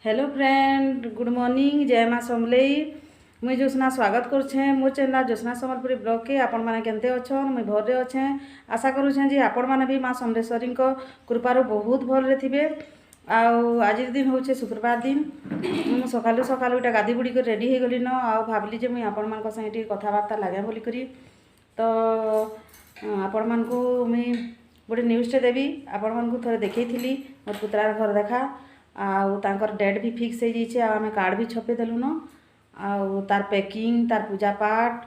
Hello friend, good morning. जय माँ समलेई। मुई जोस्ना स्वागत करुछे मोर चैनल जोस्ना समलपुरी ब्लॉग के। आपण मैंने केमते अच्छन? मुई भरे अच्छे। आशा करुछे जे आपण मैंने भी माँ समलेश्वरी कृपारू बहुत भल थे। आज दिन हूँ शुक्रवार दिन। मुझे सकालू सकालू इटा गाधी बुड़ी कर रेडी हो गली न भाविली जे मुई आपण मान संगे कथबार्ता लगे बोलिकी। तो आपण मान मुई गोटे न्यूज़टे देवी। आपण मान थोड़े देखी थी मोर पुत्रार घर देखा आउर डेट भी फिक्स हो जाइए। आम कार्ड भी छपेदेलु न तार पैकिंग तार पूजा पाठ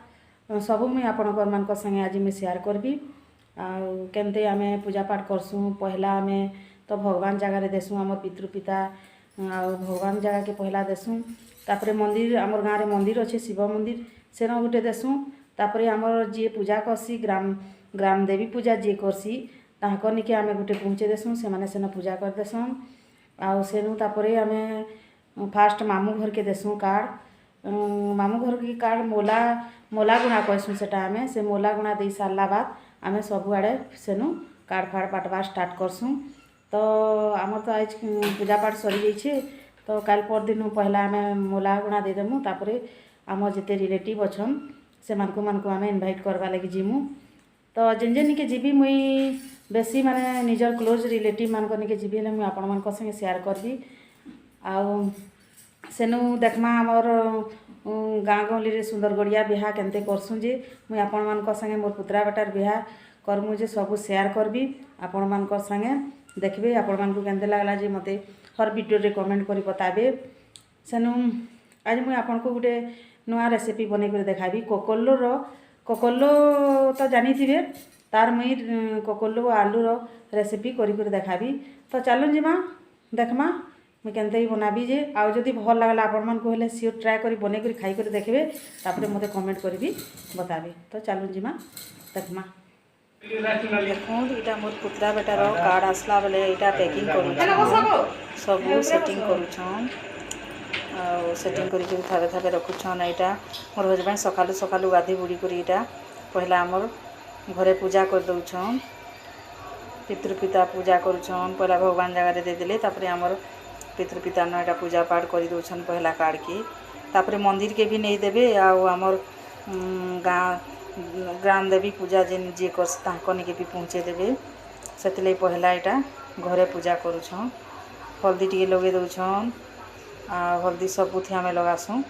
सब मुई आपण मान संगे आज मुझे शेयर करबी। केमते आम पूजा पाठ करसूँ पहला आम तो भगवान जगार देसूँ आम पितृपिता भगवान जगह के पहला देसूँ। तापर मंदिर आमर गाँव में मंदिर अच्छे शिव मंदिर सेन गोटे देसूँ। तापर आमर जी पूजा करसी ग्राम देवी पूजा जी करसी ताकर निके आम गोटे पहुँचे देसूँ से मैंने सेन पूजा कर देसन। आउ सेनु तापरे आमे फास्ट मामू घर के देसूँ कार्ड। मामू घर की कार्ड मोला गुणा कहसूँ सेटा आमे से मोला गुणा दे सारा बाद आमे सब आड़े सेनु कार्ड फाड़ पाटवा स्टार्ट करसूँ। तो आमर तो आज पूजा पाठ सरी जाइए। तो काल पर दिन पहला आमे मोला गुणा देदेमु। तापरे आम जिते रिलेटिव अच्छन से मानकु आमे इनभाइट करवा लगी जीमु। तो जेन जेन के जीवी मुई बेसी माने निजर क्लोज रिलेटिव मान के जीवी मुझे आपण मान संगे शेयर करबी। सेनु देखमा आमर गाँ गहली रे सुंदर गड़िया बिहा केमते करसूँ जे मुझे आपण मान संगे मोर पुत्रा बेटार बिहा करमु जे सब शेयर करबी आपण मान संगे देखबे। आपण मान केमते लागला जे मते हर वीडियो रे कमेंट करी बताबे। सेनु आज मुझे आपण को गोटे नुआ रेसिपी बनै कर देखाबी। कोकोल्लो तो जानी थे तार मुई कोकोल्लो आलूर रेसिपी करी देखाबी। तो चलो जी माँ देखमा मुझे केमते ही बनाबी जे आउ जदि भल लगला आपण मान को हेले सियोर ट्राए करी बनै करी खाई कर देखबे। तापर मते कमेंट करी बताबे। तो चलो जी माँ देखमा। देखो इटा मोर पुत्रा बेटार कार्ड आसला बेले इटा पैकिंग करूँ सब सेटिंग करूँ सेटिंग करी थावे थावे रखुछन। यहाँ मोर हजबैंड सकालू सकालू गाधी बुड़ी करी इटा पहला आमर घरे पूजा कर दउछन पितृपिता पूजा करुछन। पहला भगवान जगह देदेले तापर आमर पितृपिता न एटा पूजा पाठ कर दउछन पहला कार्ड के। तापर मंदिर के भी नहीं देबे आमर ग्राम देवी पूजा जेन जे कर के भी पहुँचे देबे से पहला यहाँ घरे पूजा करुछन। हल्दी टी लगे दउछन हल्दी सबुथि आम लगासूँ।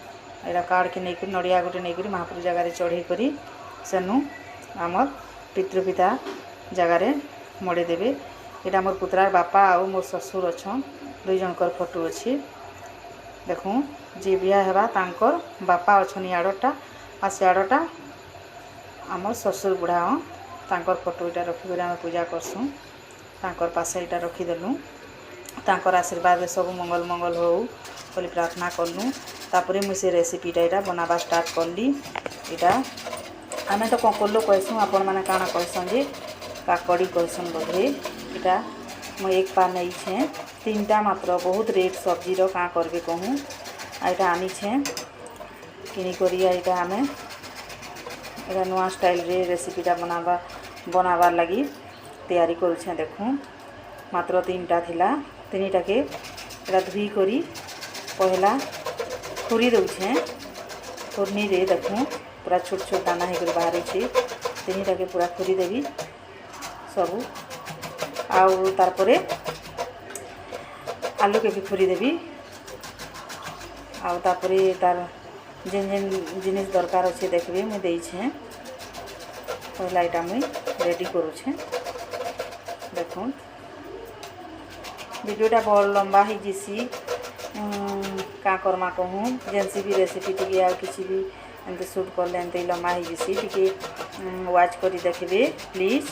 यहाँ कार्ड के नहीं नड़िया गोटे नहीं महाप्रभु जगार चढ़े करी सेनु आमर पितृपिता जगार मड़े देवे। यहाँ मोर पुत्रार बापा आउ मोर ससुर अच्छन दुई जनकर फोटो अच्छी। देखूँ जी बिहा हेबा तांकर बापा अच्छन याड़टा आ सियाड़टा आमर ससुर बुढ़ा तांकर फोटो यहाँ रखिक आम पूजा करसूँ। तांकर पासे यहाँ रखीदेलु तांकर आशीर्वाद सब मंगल मंगल हो बोली प्रार्थना कलु। तापर मुझे रेसिपीटा यहाँ बनावा स्टार्ट कली। यहाँ आम तो कोकोल्लो कहसूँ आपण मैंने काଣା कहसन जे काकड़ी कहसन बोधे। यहाँ मुझे एक पा नहीं छे तीनटा मात्र बहुत रेट सब्जीर क्या करबे कहूँ यहाँ आनी छे किनिकरी। यहाँ आम यहाँ नुआ स्टाइल रे रेसिपीटा बनाबार लगी तैयारी करुछे। देखूँ मात्र तीनटा थिला तीनटा के यहाँ धुई करी पहला खुरी दउछे खुरनी रे देखूँ पूरा छोट छोट दाना होकर बाहरी तीनटा के पूरा खुरी देवी सबू आउ तारपरे आलू के भी खुरी देवी आउ तापरे तार जेन जेन जिनिस दरकार अच्छे देखबे मुझे देछे पहला यहाँ मुई रेडी करुछे। देखूँ वीडियोटा बहुत लंबा ही जिसी क्या करमा कहूँ जेनसी भी रेसिपी टी आ किसी भी एमती सुट कले एमती लम्बा ही जिसी टी वाच करी देखबे प्लीज।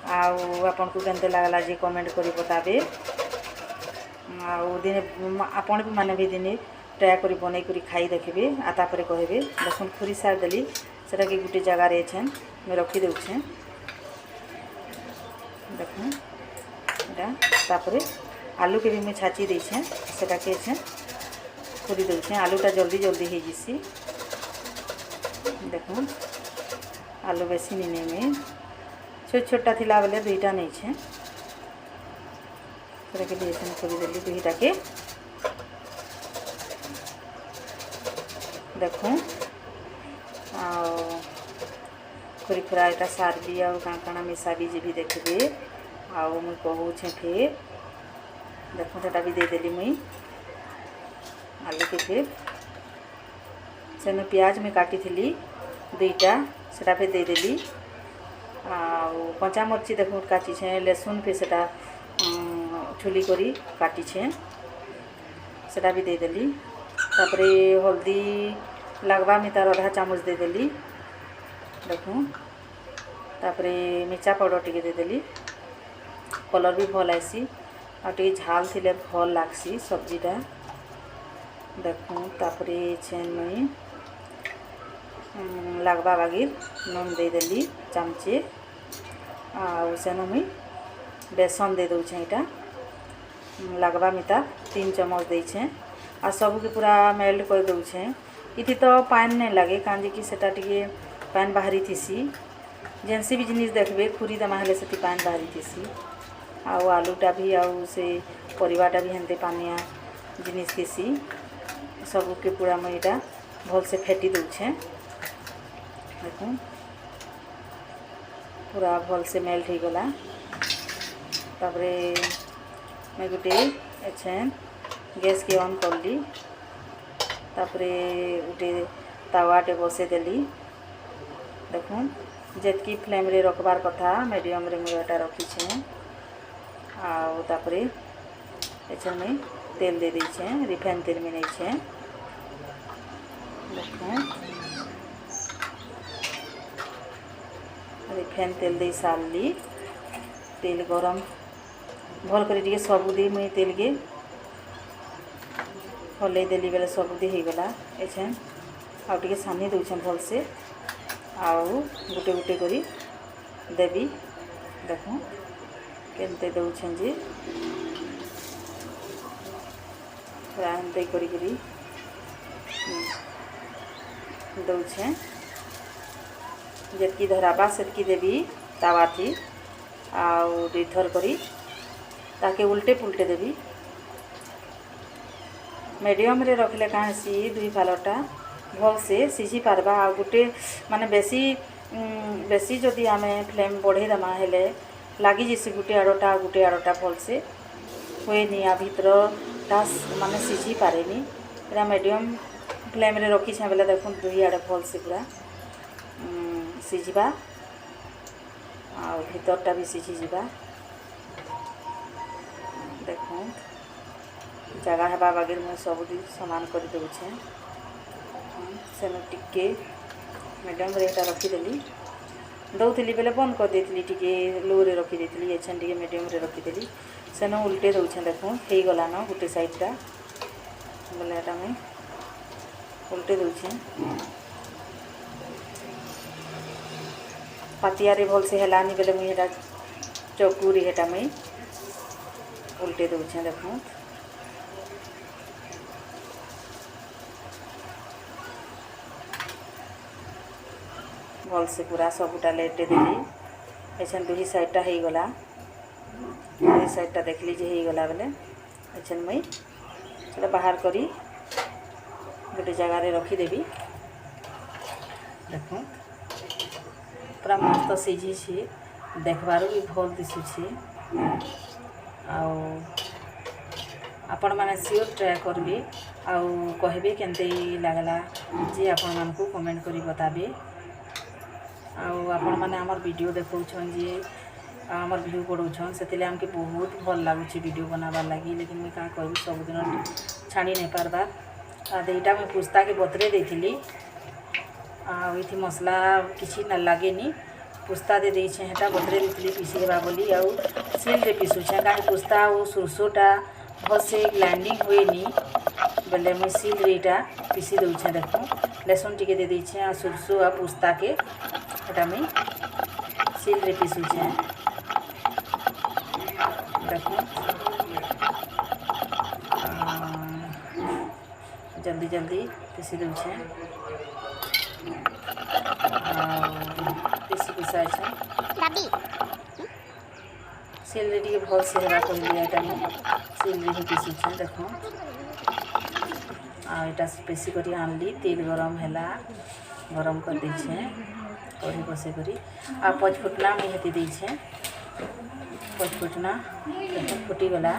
आपन को केमते लागला जे कमेंट करी बताबे। दिने आपण भी माने भी दिने ट्राए करी बनै करी खाई देखबे आ तापरे कहबे। देखुन खुरी सार देली सेटा के गुटे जगह रे छन मैं रखी देउछे। देखुन एटा तापरे आलू के भी मैं छाची देछे सेटा के छे खुरी देउछे। आलूटा जल्दी जल्दी हो जिसी। देखूँ आलू बेसी नहीं में छोट छोटा थिला बेले दुईटा नहीं छे खुरी देली दुईटा के देखूँ खुरी खुरा एटा सारबी आ काଣା मिसा भी जी देखबे आउ मुई कहूछे फिर देखूँ सेटा भी देदेली मुई आलू के फिर सेन प्याज मुई काटी थी दुईटा सेटा फिर देदेली कंचा मर्ची देखूँ काटिछे लहसुन फिर सेटा छुली करी काटिछे सेटा भी देदेली तापरे हल्दी लगवा में तार आधा चामच देदेली देखूँ तापरे मिर्चा पाउडर टिके देदेली कलर भी भल आसी आ टिके झाल थिले भल लागसी सब्जीटा देखूँ तापरे छेन मुई लगवा बागिर नून देदेली चामचे आ सेन मुई बेसन दे दूचे इटा लगवा मिता 3 चम्मच देछे आ सब के पूरा मेल्ट कर दूचे इति तो पान नहीं लगे कांजी कि सेटा टिके पान बाहरी थीसी जेनसी भी जिनिस देखबे खुरी दमा हेले सेति पान बाहरी थीसी आउ आलूटा भी आउ से परिवाटा भी हेनते पानिया जिनिस थीसी सब के पूरा मैं इटा भल से फेटी दूचे देखूँ पूरा भल से मेल्ट हो गला तापरे मैं गोटे एछेन गैस के ऑन कर ली तापरे गोटे तावाटे बसे देली देखूँ जेतकी फ्लेम रे रखबार कथा मीडियम रे मुझे रखी छे आउ तापरे एछेन मैं तेल दे दीछे रिफाइन तेल में नहीं छे देखूँ रिफाइन तेल दे सारली तेल गरम भल कर सबुदी मुई तेल के हल्ले देली बेले सबुदी हो गला एछेन आउ टिके सानी दूछे भल से आउ गुटे गुटे करी देवी देखूँ केनते दौछे जे पूरा एमते करी दौछे जेतकी धराबा सेतकी देवी तावा थी आउ दुईथर करी ताके उल्टे पुल्टे देवी मीडियम रे रखले कहाँसी दुई फालटा भल से सिझी पारबा आ गोटे माने बेसी जदि आमे फ्लेम बढ़े दमा हेले लगी जैसे गोटे आड़टा भल से हुए नि आ भीतर टास माने सिझी पारेनी पूरा मीडियम फ्लेम रे रखी छे बेले देखुन दुई आड़े भल से पूरा सिझिबा आ भीतरटा भी सिझी जिबा देखूँ जगह हेबा बागिर मैं सब सामान कर दूचे सेन टिके मीडियम रे रखीदेली दौली बेले बंद कर देती टिके लो रे रखीदी एछन टिके मीडियम रे रखीदेली सेन उल्टे दूचे देखूँ हो गला न गोटे साइडटा बोले एटा मैं उल्टे दूचे पातिया रे भल से हेलानी बेले मुई हेटा चौकुरी हेटा मुई उल्टे दूचे देखूँ भल से पूरा सबूटा लेटे देली एछन दुही साइडटा हो गला दुही साइडटा देखली जे हो गला बेले एछन मुई सेटा बाहर करी गोटे जगह रे रखीदेवी देखूँ पूरा मस्त सिझी देखबार भी भल दिशुची आपण माने सियोर ट्राए करबे आउ कहबे केनते लागला जे आपण मानकू कमेंट करी बताबे आउ आपण माने हमर वीडियो देखौछन जे हमर व्यू पढौछन सेतिले हमके बहुत भल लागुची वीडियो बनाबार लागि लेकिन मैं का कहबी सब दिन छाड़ी नहीं पारबा आ देटा मैं पुस्ता के बतरे देथिली आथि मसला किसी ना लगेनि पुस्ता दे देछे हेटा बतरे देथिली पीसीबा बोली आउ सिल रे पीसुछे काहे पुस्ता ओ सुरसोटा भल से ग्राइंडिंग होएनी बेले मुई सिल रे एटा पीसी दउछे देखो लहसुन टिके दे देछे आ सुरसो आ पुस्ता के एटा मुई सिल रे पीसुछे देखो जल्दी जल्दी पीसी दउछे पीसी पिसाई सिल रे टिके भल से हेरा कर लिया एटा मुई सिल रे ही पीसुछे देखो आटा पेशी करी आनली तेल गरम है गरम कर देछे कढ़ी बसे करी आ पचफुटना मुझे हेती देछे पचफुटना फुटीगला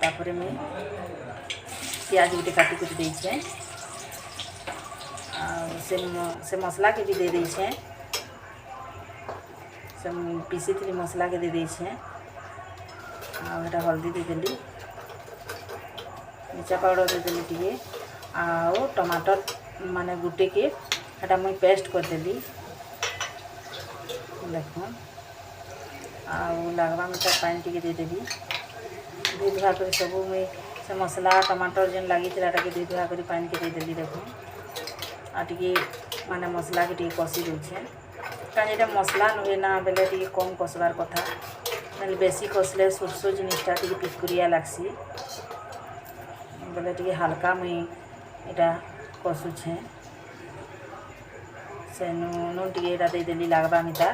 तापर मुझे प्याज गोटे काटिक देछे से मसला के भी दे देछे से पीसी थी मसला के दे देछे आटा हल्दी देदेली मिर्चा पाउडर देदेली टे आउ टमाटर माने गुटे के हटा मुई पेस्ट करदेली देख लागवा मीठा पानी टे देदेली धुई धुआ कर सब मुई से मसला टमाटर जेन लगी धुई धुआ कर पानी के देदेली देख आगे माने मसला के कषि दूचे कहीं ये मसला नुहे ना बेले टे कम कसबार कथा ना बेसी कसले सोरसो जिनिसटा टे पिकुरिया लागसी बेले टे हल्का मुई इटा कसुछे से नुन टे देदेली लागबा मिता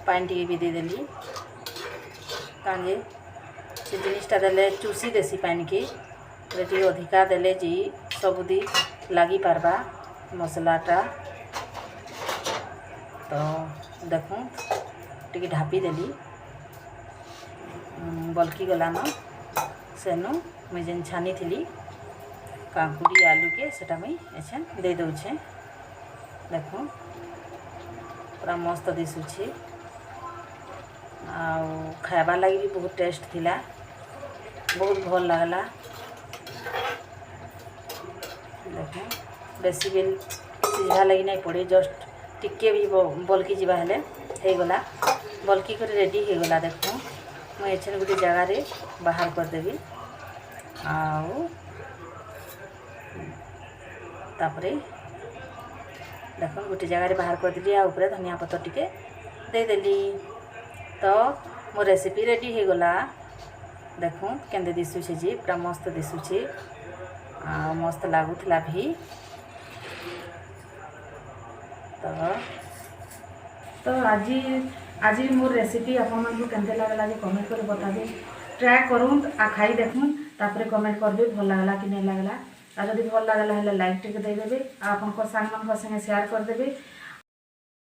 पानी टे भी देदेली कहीं से जिनिसटा देले चूसी देसी पानी के टे अधिका देले जी सबुदी लगी पारबा मसलाटा तो देखूँ टे ढापी देली बल्कि गलान सेनु मुझे जेन छानी थी कांकुड़ी आलू के सेटा मुई एछे दे दौछे देखूँ पूरा मस्त दिशुची खाइबा लगी भी बहुत टेस्ट थिला बहुत भल लगला देख बेसी बेल सीझा लगी नहीं पड़े जस्ट टिके भी बल्कि जावा हेले हो गला बल्कि कर रेडी हो गला देखो मुझे एछे गोटे जगार बाहर करदेवी तापरे देख गोटे जगार बाहर करदेली ऊपर धनिया पत्तर टिके देदेली तो मो रेसिपी रेडी हो गला देखूँ केंदे दिशुचे जी पूरा मस्त दिशुचे मस्त लगुला भी तो आज मोर रेसिपी आपको केंते लगला जे कमेंट कर बताबे ट्राए करूँ आ खाई देखूँ तापर कमेंट करबे भल लगला कि नहीं लगला आ जदि भल लगला है लाइक टिके देदेबे आपन सांग मान संगे शेयर करदेबे